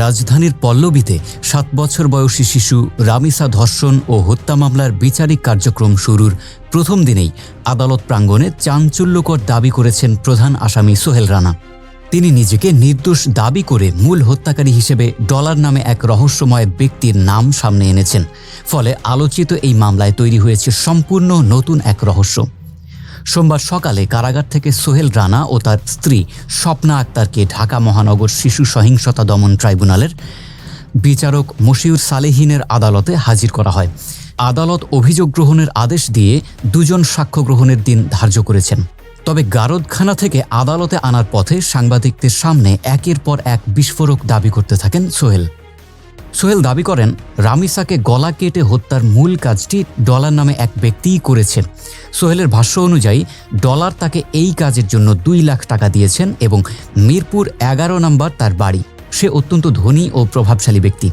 রাজধানীর পল্লবীতে ৭ বছর বয়সী শিশু রামিসা ধর্ষণ ও হত্যা মামলার বিচারিক কার্যক্রম শুরুর প্রথম দিনেই আদালত প্রাঙ্গণে চাঞ্চল্যকর দাবি করেছেন প্রধান আসামি সোহেল রানা। তিনি নিজেকে নির্দোষ দাবি করে মূল হত্যাকারী হিসেবে ডলার নামে এক রহস্যময় ব্যক্তির নাম সামনে এনেছেন। ফলে আলোচিত এই মামলায় তৈরি হয়েছে সম্পূর্ণ নতুন এক রহস্য। সোমবার সকালে কারাগার থেকে সোহেল রানা ও তার স্ত্রী স্বপ্না আক্তারকে ঢাকা মহানগর শিশু সহিংসতা দমন ট্রাইব্যুনালের বিচারক মশিউর সালেহিনের আদালতে হাজির করা হয়। আদালত অভিযোগ গ্রহণের আদেশ দিয়ে দুজন সাক্ষ্য গ্রহণের দিন ধার্য করেছেন। তবে গারদখানা থেকে আদালতে আনার পথে সাংবাদিকদের সামনে একের পর এক বিস্ফোরক দাবি করতে থাকেন সোহেল দাবি করেন, রামিসাকে গলা কেটে হত্যার মূল কাজটি ডলার নামে এক ব্যক্তিই করেছেন। সোহেলের ভাষ্য অনুযায়ী ডলার তাকে এই কাজের জন্য ২ লাখ টাকা দিয়েছেন এবং মিরপুর ১১ নম্বর তার বাড়ি। সে অত্যন্ত ধনী ও প্রভাবশালী ব্যক্তি।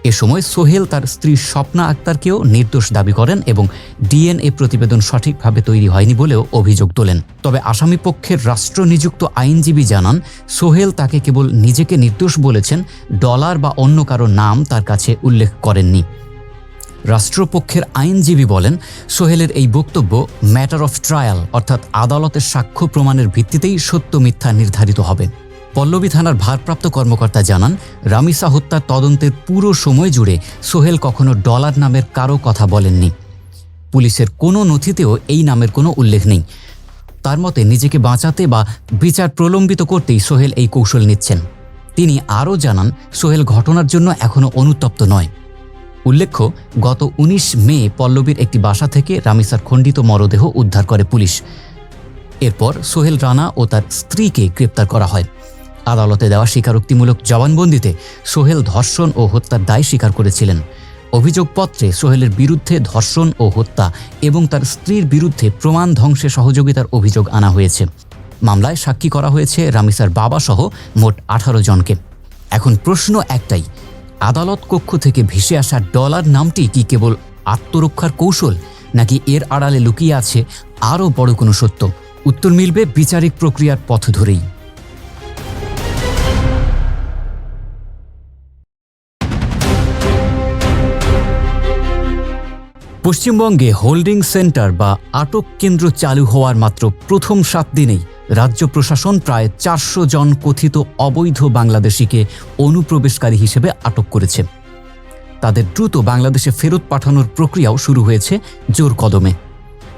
এ সময় সোহেল তার স্ত্রী স্বপ্না আক্তারকেও নির্দোষ দাবি করেন এবং ডিএনএ প্রতিবেদন সঠিকভাবে তৈরি হয়নি বলেও অভিযোগ তোলেন। তবে আসামিপক্ষের রাষ্ট্রনিযুক্ত আইনজীবী জানান, সোহেল তাকে কেবল নিজেকে নির্দোষ বলেছেন, ডলার বা অন্য কারো নাম তার কাছে উল্লেখ করেননি। রাষ্ট্রপক্ষের আইনজীবী বলেন, সোহেলের এই বক্তব্য ম্যাটার অফ ট্রায়াল, অর্থাৎ আদালতের সাক্ষ্য প্রমাণের ভিত্তিতেই সত্য মিথ্যা নির্ধারিত হবে। পল্লবী থানার ভারপ্রাপ্ত কর্মকর্তা জানান, রামিসা হত্যার তদন্তের পুরো সময় জুড়ে সোহেল কখনো ডলার নামের কারো কথা বলেননি। পুলিশের কোনো নথিতেও এই নামের কোনো উল্লেখ নেই। তার মতে নিজেকে বাঁচাতে বা বিচার প্রলম্বিত করতেই সোহেল এই কৌশল নিচ্ছেন। তিনি আরও জানান, সোহেল ঘটনার জন্য এখনও অনুতপ্ত নয়। উল্লেখ্য, গত ১৯ মে পল্লবীর একটি বাসা থেকে রামিসার খণ্ডিত মরদেহ উদ্ধার করে পুলিশ। এরপর সোহেল রানা ও তার স্ত্রীকে গ্রেপ্তার করা হয়। আদালতে দেওয়া স্বীকারোক্তিমূলক জবানবন্দিতে সোহেল ধর্ষণ ও হত্যার দায় স্বীকার করেছিলেন। অভিযোগপত্রে সোহেলের বিরুদ্ধে ধর্ষণ ও হত্যা এবং তার স্ত্রীর বিরুদ্ধে প্রমাণ ধ্বংসে সহযোগিতার অভিযোগ আনা হয়েছে। মামলায় সাক্ষী করা হয়েছে রামিসার বাবা সহ মোট ১৮ জনকে। এখন প্রশ্ন একটাই, আদালত কক্ষ থেকে ভেসে আসা ডলার নামটি কি কেবল আত্মরক্ষার কৌশল, নাকি এর আড়ালে লুকিয়ে আছে আরও বড় কোনো সত্য? উত্তর মিলবে বিচারিক প্রক্রিয়ার পথ ধরেই। পশ্চিমবঙ্গে হোল্ডিং সেন্টার বা আটক কেন্দ্র চালু হওয়ার মাত্র প্রথম ৭ দিনেই রাজ্য প্রশাসন প্রায় ৪০০ জন কথিত অবৈধ বাংলাদেশিকে অনুপ্রবেশকারী হিসেবে আটক করেছে। তাদের দ্রুত বাংলাদেশে ফেরত পাঠানোর প্রক্রিয়াও শুরু হয়েছে জোর কদমে।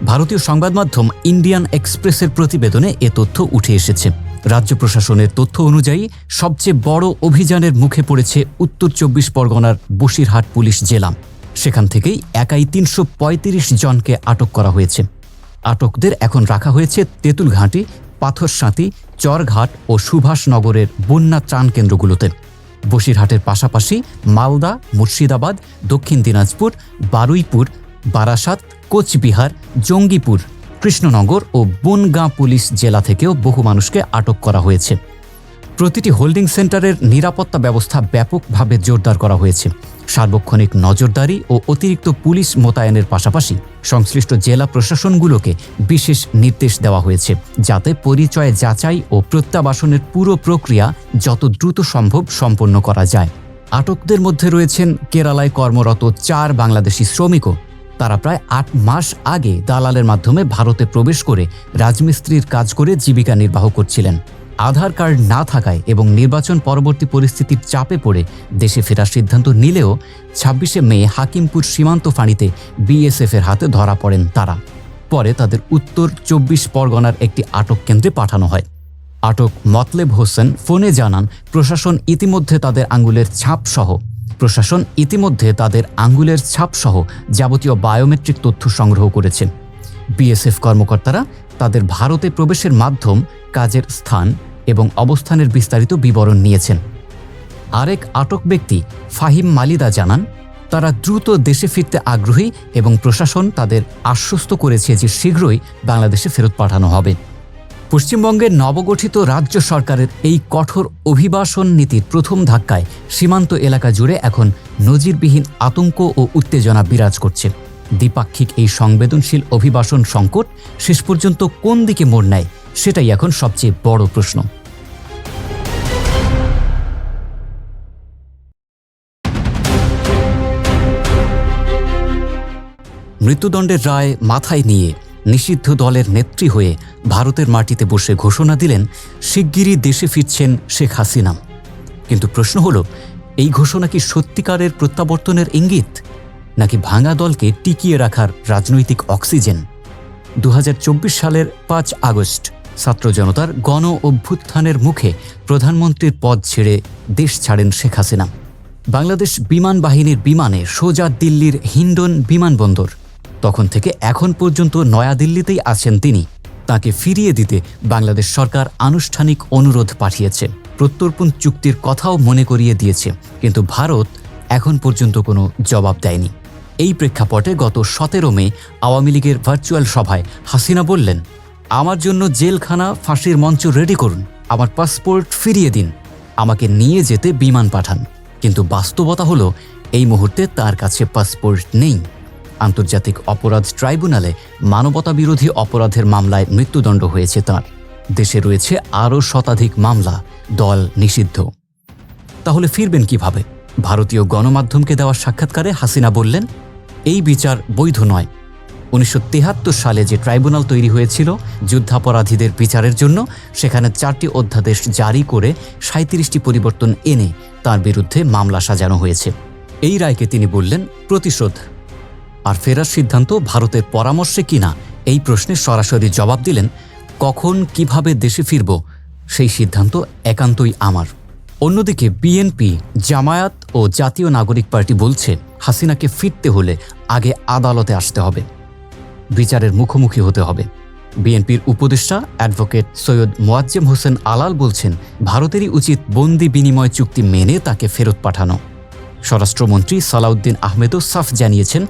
ভারতীয় সংবাদ মাধ্যম ইন্ডিয়ান এক্সপ্রেসের প্রতিবেদনে এ তথ্য উঠে এসেছে। রাজ্য প্রশাসনের তথ্য অনুযায়ী সবচেয়ে বড় অভিযানের মুখে পড়েছে উত্তর ২৪ পরগনার বসিরহাট পুলিশ জেলা। সেখান থেকেই একাই ৩৩৫ জনকে আটক করা হয়েছে। আটকদের এখন রাখা হয়েছে তেঁতুলঘাঁটি, পাথরসাঁতি, চরঘাট ও সুভাষনগরের বন্যা ত্রাণ কেন্দ্রগুলোতে। বসিরহাটের পাশাপাশি মালদা, মুর্শিদাবাদ, দক্ষিণ দিনাজপুর, বারুইপুর, বারাসাত, কোচবিহার, জঙ্গিপুর, কৃষ্ণনগর ও বনগাঁ পুলিশ জেলা থেকেও বহু মানুষকে আটক করা হয়েছে। প্রতিটি হোল্ডিং সেন্টারের নিরাপত্তা ব্যবস্থা ব্যাপকভাবে জোরদার করা হয়েছে। সার্বক্ষণিক নজরদারি ও অতিরিক্ত পুলিশ মোতায়েনের পাশাপাশি সংশ্লিষ্ট জেলা প্রশাসনগুলোকে বিশেষ নির্দেশ দেওয়া হয়েছে, যাতে পরিচয় যাচাই ও প্রত্যাবাসনের পুরো প্রক্রিয়া যত দ্রুত সম্ভব সম্পন্ন করা যায়। আটকদের মধ্যে রয়েছেন কেরালায় কর্মরত ৪ বাংলাদেশি শ্রমিকও। তারা প্রায় ৮ মাস আগে দালালের মাধ্যমে ভারতে প্রবেশ করে রাজমিস্ত্রির কাজ করে জীবিকা নির্বাহ করছিলের। আধার কার্ড না থাকায় এবং নির্বাচন পরবর্তী পরিস্থিতির চাপে পড়ে দেশে ফেরার সিদ্ধান্ত নিলেও ২৬শে মে হাকিমপুর সীমান্ত ফাঁড়িতে বিএসএফের হাতে ধরা পড়েন তারা। পরে তাদের উত্তর ২৪ পরগনার একটি আটক কেন্দ্রে পাঠানো হয়। আটক মতলেব হোসেন ফোনে জানান, প্রশাসন ইতিমধ্যে তাদের আঙ্গুলের ছাপ সহ যাবতীয় বায়োমেট্রিক তথ্য সংগ্রহ করেছে। বিএসএফ কর্মকর্তারা তাদের ভারতে প্রবেশের মাধ্যম, কাজের স্থান এবং অবস্থানের বিস্তারিত বিবরণ নিয়েছেন। আরেক আটক ব্যক্তি ফাহিম মালিদা জানান, তারা দ্রুত দেশে ফিরতে আগ্রহী এবং প্রশাসন তাদের আশ্বস্ত করেছে যে শীঘ্রই বাংলাদেশে ফেরত পাঠানো হবে। পশ্চিমবঙ্গের নবগঠিত রাজ্য সরকারের এই কঠোর অভিবাসন নীতির প্রথম ধাক্কায় সীমান্ত এলাকা জুড়ে এখন নজিরবিহীন আতঙ্ক ও উত্তেজনা বিরাজ করছে। দ্বিপাক্ষিক এই সংবেদনশীল অভিবাসন সংকট শেষ পর্যন্ত কোন দিকে মোড় নেয়, সেটাই এখন সবচেয়ে বড় প্রশ্ন। মৃত্যুদণ্ডের রায় মাথায় নিয়ে নিষিদ্ধ দলের নেত্রী হয়ে ভারতের মাটিতে বসে ঘোষণা দিলেন শিগগিরই দেশে ফিরছেন শেখ হাসিনা। কিন্তু প্রশ্ন হলো, এই ঘোষণা কি সত্যিকারের প্রত্যাবর্তনের ইঙ্গিত, নাকি ভাঙা দলকে টিকিয়ে রাখার রাজনৈতিক অক্সিজেন? 2024 সালের 5 আগস্ট ছাত্র জনতার গণ অভ্যুত্থানের মুখে প্রধানমন্ত্রীর পদ ছেড়ে দেশ ছাড়েন শেখ হাসিনা। বাংলাদেশ বিমান বাহিনীর বিমানে সোজা দিল্লির হিন্ডন বিমানবন্দর। তখন থেকে এখন পর্যন্ত নয়াদিল্লিতেই আছেন তিনি। তাকে ফিরিয়ে দিতে বাংলাদেশ সরকার আনুষ্ঠানিক অনুরোধ পাঠিয়েছে, প্রত্যর্পণ চুক্তির কথাও মনে করিয়ে দিয়েছে, কিন্তু ভারত এখন পর্যন্ত কোনো জবাব দেয়নি। এই প্রেক্ষাপটে গত 17 মে আওয়ামী লীগের ভার্চুয়াল সভায় হাসিনা বললেন, আমার জন্য জেলখানা, ফাঁসির মঞ্চ রেডি করুন, আমার পাসপোর্ট ফিরিয়ে দিন, আমাকে নিয়ে যেতে বিমান পাঠান। কিন্তু বাস্তবতা হলো, এই মুহূর্তে তার কাছে পাসপোর্ট নেই। আন্তর্জাতিক অপরাধ ট্রাইব্যুনালে মানবতাবিরোধী অপরাধের মামলায় মৃত্যুদণ্ড হয়েছে তার। দেশে রয়েছে আরও শতাধিক মামলা, দল নিষিদ্ধ। তাহলে ফিরবেন কিভাবে? ভারতীয় গণমাধ্যমকে দেওয়া সাক্ষাৎকারে হাসিনা বললেন, এই বিচার বৈধ নয়। 1973 সালে যে ট্রাইব্যুনাল তৈরি হয়েছিল যুদ্ধাপরাধীদের বিচারের জন্য, সেখানে 4টি অধ্যাদেশ জারি করে 37টি পরিবর্তন এনে তার বিরুদ্ধে মামলা সাজানো হয়েছে। এই রায়কে তিনি বললেন প্রতিশোধ। আর ফেরার সিদ্ধান্ত ভারতের পরামর্শে কিনা, এই প্রশ্নে সরাসরি জবাব দিলেন, কখন কিভাবে দেশে ফিরব সেই সিদ্ধান্ত একান্তই আমার। অন্যদিকে বিএনপি, জামায়াত ও জাতীয় নাগরিক পার্টি বলছে, হাসিনাকে ফিরতে হলে আগে আদালতে আসতে হবে, বিচারের মুখোমুখি হতে হবে। বিএনপির উপদেষ্টা অ্যাডভোকেট সৈয়দ মোয়াজ্জেম হোসেন আলাল বলছেন, ভারতেরই উচিত বন্দি বিনিময় চুক্তি মেনে তাকে ফেরত পাঠানো। স্বরাষ্ট্রমন্ত্রী সালাউদ্দিন আহমেদও সাফ জানিয়েছেন,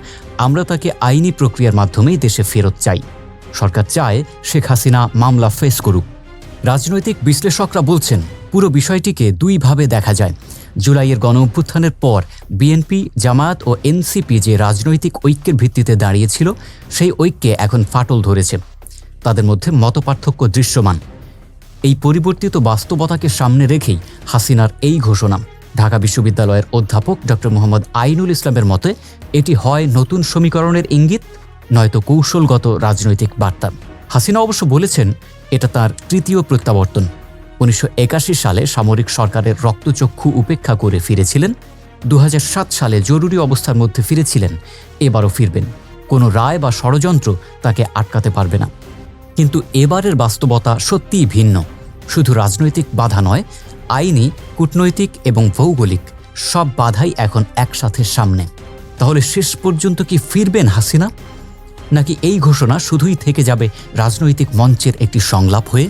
আমরা তাকে আইনি প্রক্রিয়ার মাধ্যমেই দেশে ফেরত চাই। সরকার চায় শেখ হাসিনা মামলা ফেস করুক। রাজনৈতিক বিশ্লেষকরা বলছেন, পুরো বিষয়টিকে দুইভাবে দেখা যায়। জুলাইয়ের গণ অভ্যুত্থানের পর বিএনপি, জামায়াত ও এনসিপি যে রাজনৈতিক ঐক্যের ভিত্তিতে দাঁড়িয়েছিল, সেই ঐক্যে এখন ফাটল ধরেছে। তাদের মধ্যে মতপার্থক্য দৃশ্যমান। এই পরিবর্তিত বাস্তবতাকে সামনে রেখেই হাসিনার এই ঘোষণা। ঢাকা বিশ্ববিদ্যালয়ের অধ্যাপক ডক্টর মোহাম্মদ আইনুল ইসলামের মতে, এটি হয় নতুন সমীকরণের ইঙ্গিত, নয়তো কৌশলগত রাজনৈতিক বার্তা। হাসিনা অবশ্য বলেছেন, এটা তার তৃতীয় প্রত্যাবর্তন। 1981 সালে সামরিক সরকারের রক্তচক্ষু উপেক্ষা করে ফিরেছিলেন, 2007 সালে জরুরি অবস্থার মধ্যে ফিরেছিলেন, এবারও ফিরবেন। কোনো রায় বা ষড়যন্ত্র তাকে আটকাতে পারবে না। কিন্তু এবারের বাস্তবতা সত্যিই ভিন্ন। শুধু রাজনৈতিক বাধা নয়, আইনি, কূটনৈতিক এবং ভৌগোলিক সব বাধাই এখন একসাথে সামনে। তাহলে শেষ পর্যন্ত কি ফিরবেন হাসিনা, নাকি এই ঘোষণা শুধুই থেকে যাবে রাজনৈতিক মঞ্চের একটি সংলাপ হয়ে?